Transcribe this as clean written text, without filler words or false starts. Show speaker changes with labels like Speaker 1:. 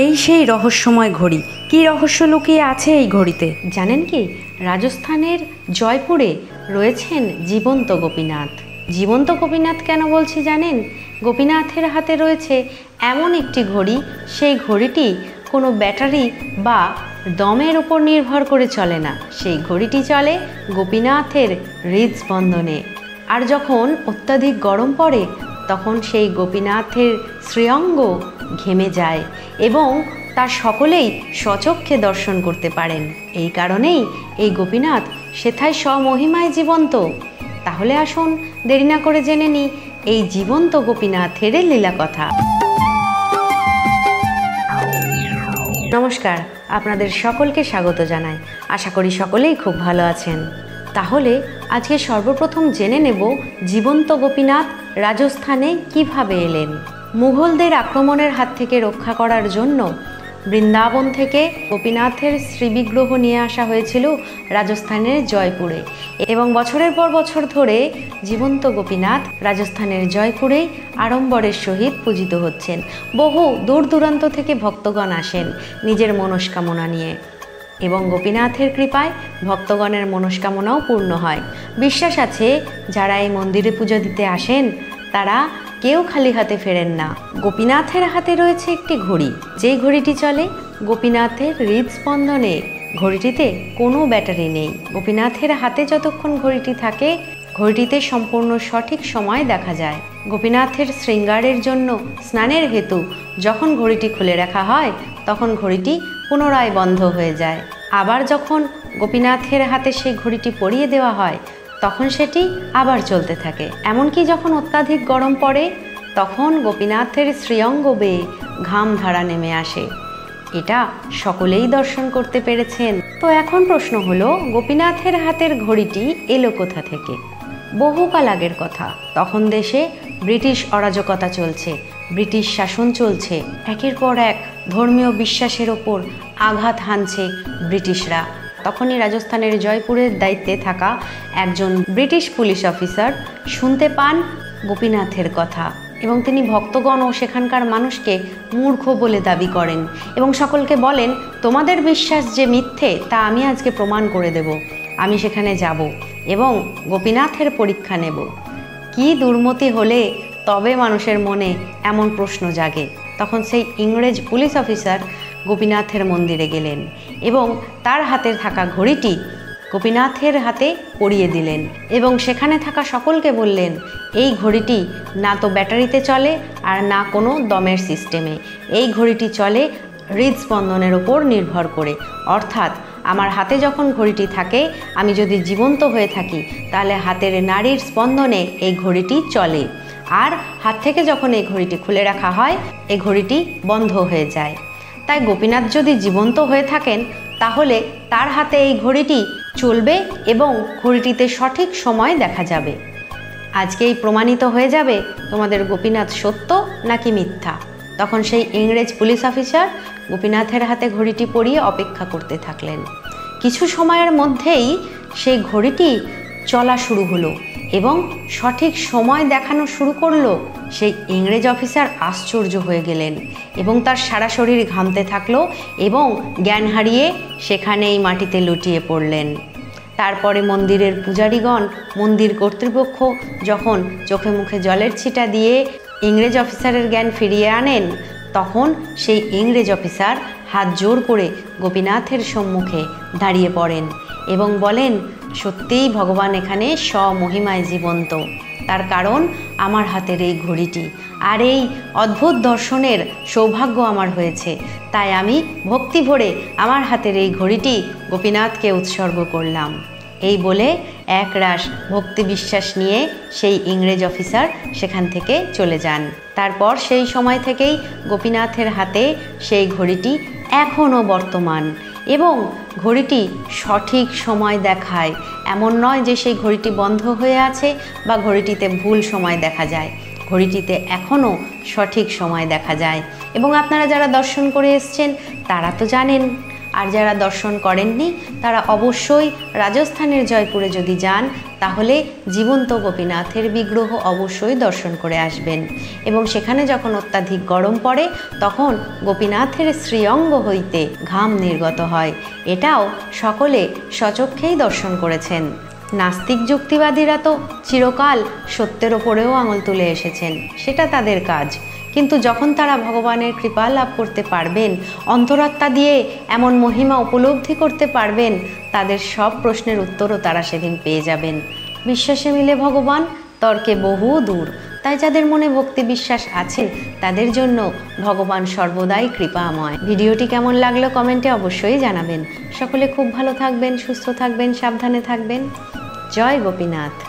Speaker 1: এই সেই রহস্যময় ঘড়ি। কী রহস্য লুকিয়ে আছে এই ঘড়িতে জানেন কি? রাজস্থানের জয়পুরে রয়েছেন জীবন্ত গোপীনাথ। জীবন্ত গোপীনাথ কেন বলছি জানেন? গোপীনাথের হাতে রয়েছে এমন একটি ঘড়ি, সেই ঘড়িটি কোনো ব্যাটারি বা দমের উপর নির্ভর করে চলে না। সেই ঘড়িটি চলে গোপীনাথের হৃদস্পন্দনে। আর যখন অত্যাধিক গরম পড়ে তখন সেই গোপীনাথের শ্রীঅঙ্গ ঘেমে যায় এবং তার সকলেই স্বচক্ষে দর্শন করতে পারেন। এই কারণেই এই গোপীনাথ সেথায় স্বমহিমায় জীবন্ত। তাহলে আসুন দেরি না করে জেনে নিই এই জীবন্ত গোপীনাথের লীলা কথা। নমস্কার, আপনাদের সকলকে স্বাগত জানাই। আশা করি সকলেই খুব ভালো আছেন। তাহলে আজকে সর্বপ্রথম জেনে নেব জীবন্ত গোপীনাথ রাজস্থানে কিভাবে এলেন। মুঘলদের আক্রমণের হাত থেকে রক্ষা করার জন্য বৃন্দাবন থেকে গোপীনাথের শ্রীবিগ্রহ নিয়ে আসা হয়েছিল রাজস্থানের জয়পুরে, এবং বছরের পর বছর ধরে জীবন্ত গোপীনাথ রাজস্থানের জয়পুরেই আড়ম্বরের সহিত পূজিত হচ্ছেন। বহু দূর দূরান্ত থেকে ভক্তগণ আসেন নিজের মনস্কামনা নিয়ে, এবং গোপীনাথের কৃপায় ভক্তগণের মনস্কামনাও পূর্ণ হয়। বিশ্বাস আছে যারা এই মন্দিরে পুজো দিতে আসেন তারা কেউ খালি হাতে ফেরেন না। গোপীনাথের হাতে রয়েছে একটি ঘড়ি, যেই ঘড়িটি চলে গোপীনাথের হৃদস্পন্দনে। ঘড়িটিতে কোনো ব্যাটারি নেই। গোপীনাথের হাতে যতক্ষণ ঘড়িটি থাকে ঘড়িটিতে সম্পূর্ণ সঠিক সময় দেখা যায়। গোপীনাথের শৃঙ্গারের জন্য স্নানের হেতু যখন ঘড়িটি খুলে রাখা হয় তখন ঘড়িটি পুনরায় বন্ধ হয়ে যায়। আবার যখন গোপীনাথের হাতে সেই ঘড়িটি পরিয়ে দেওয়া হয় তখন সেটি আবার চলতে থাকে। এমনকি যখন অত্যাধিক গরম পড়ে তখন গোপীনাথের শ্রীঅঙ্গ বেয়ে ঘাম ধারা নেমে আসে। এটা সকলেই দর্শন করতে পেরেছেন। তো এখন প্রশ্ন হলো, গোপীনাথের হাতের ঘড়িটি এলো কোথা থেকে? বহুকাল আগের কথা। তখন দেশে ব্রিটিশ অরাজকতা চলছে, ব্রিটিশ শাসন চলছে। একের পর এক ধর্মীয় বিশ্বাসের ওপর আঘাত হানছে ব্রিটিশরা। তখনই রাজস্থানের জয়পুরের দায়িত্বে থাকা একজন ব্রিটিশ পুলিশ অফিসার শুনতে পান গোপীনাথের কথা, এবং তিনি ভক্তগণ ও সেখানকার মানুষকে মূর্খ বলে দাবি করেন এবং সকলকে বলেন, তোমাদের বিশ্বাস যে মিথ্যে তা আমি আজকে প্রমাণ করে দেব। আমি সেখানে যাব এবং গোপীনাথের পরীক্ষা নেব। কি দুর্মতি হলে তবে মানুষের মনে এমন প্রশ্ন জাগে? তখন সেই ইংরেজ পুলিশ অফিসার গোপীনাথের মন্দিরে গেলেন এবং তার হাতে থাকা ঘড়িটি গোপীনাথের হাতে পরিয়ে দিলেন এবং সেখানে থাকা সকলকে বললেন, এই ঘড়িটি না তো ব্যাটারিতে চলে আর না কোনো দমের সিস্টেমে। এই ঘড়িটি চলে হৃদস্পন্দনের ওপর নির্ভর করে। অর্থাৎ আমার হাতে যখন ঘড়িটি থাকে, আমি যদি জীবন্ত হয়ে থাকি তাহলে হাতের নাড়ির স্পন্দনে এই ঘড়িটি চলে, আর হাত থেকে যখন এই ঘড়িটি খুলে রাখা হয় এই ঘড়িটি বন্ধ হয়ে যায়। তাই গোপীনাথ যদি জীবন্ত হয়ে থাকেন তাহলে তার হাতে এই ঘড়িটি চলবে এবং ঘড়িটিতে সঠিক সময় দেখা যাবে। আজকেই প্রমাণিত হয়ে যাবে তোমাদের গোপীনাথ সত্য নাকি মিথ্যা। তখন সেই ইংরেজ পুলিশ অফিসার গোপীনাথের হাতে ঘড়িটি পরিয়ে অপেক্ষা করতে থাকলেন। কিছু সময়ের মধ্যেই সেই ঘড়িটি চলা শুরু হলো এবং সঠিক সময় দেখানো শুরু করলো। সেই ইংরেজ অফিসার আশ্চর্য হয়ে গেলেন এবং তার সারা শরীর ঘামতে থাকলো এবং জ্ঞান হারিয়ে সেখানেই মাটিতে লুটিয়ে পড়লেন। তারপরে মন্দিরের পূজারীগণ, মন্দির কর্তৃপক্ষ যখন চোখে মুখে জলের ছিটা দিয়ে ইংরেজ অফিসারের জ্ঞান ফিরিয়ে আনেন, তখন সেই ইংরেজ অফিসার হাত জোর করে গোপীনাথের সম্মুখে দাঁড়িয়ে পড়েন এবং বলেন, সত্যিই ভগবান এখানে স্বমহিমায় জীবন্ত। তার কারণ আমার হাতের এই ঘড়িটি, আর এই অদ্ভুত দর্শনের সৌভাগ্য আমার হয়েছে। তাই আমি ভক্তি ভরে আমার হাতের এই ঘড়িটি গোপীনাথকে উৎসর্গ করলাম। এই বলে একরাশ ভক্তি বিশ্বাস নিয়ে সেই ইংরেজ অফিসার সেখান থেকে চলে যান। তারপর সেই সময় থেকেই গোপীনাথের হাতে সেই ঘড়িটি এখনও বর্তমান, এবং ঘড়িটি সঠিক সময় দেখায়। এমন নয় যে সেই ঘড়িটি বন্ধ হয়ে আছে বা ঘড়িটিতে ভুল সময় দেখা যায়। ঘড়িটিতে এখনও সঠিক সময় দেখা যায়। এবং আপনারা যারা দর্শন করে এসছেন তারা তো জানেন আর যারা দর্শন করেননি তারা অবশ্যই রাজস্থানের জয়পুরে যদি যান তাহলে জীবন্ত গোপীনাথের বিগ্রহ অবশ্যই দর্শন করে আসবেন। এবং সেখানে যখন অত্যাধিক গরম পড়ে তখন গোপীনাথের শ্রীঅঙ্গ হইতে ঘাম নির্গত হয়, এটাও সকলে স্বচক্ষেই দর্শন করেছেন। নাস্তিক যুক্তিবাদীরা তো চিরকাল সত্যের ওপরেও আঙুল তুলে এসেছেন, সেটা তাদের কাজ। কিন্তু যখন তারা ভগবানের কৃপা লাভ করতে পারবেন, অন্তরাত্মা দিয়ে এমন মহিমা উপলব্ধি করতে পারবেন, তাদের সব প্রশ্নের উত্তরও তারা সেদিন পেয়ে যাবেন। বিশ্বাসে মিলে ভগবান, তর্কে বহু দূর। তাই যাদের মনে ভক্তি বিশ্বাস আছে তাদের জন্য ভগবান সর্বদাই কৃপাময়। ভিডিওটি কেমন লাগলো কমেন্টে অবশ্যই জানাবেন। সকলে খুব ভালো থাকবেন, সুস্থ থাকবেন, সাবধানে থাকবেন। জয় গোপীনাথ।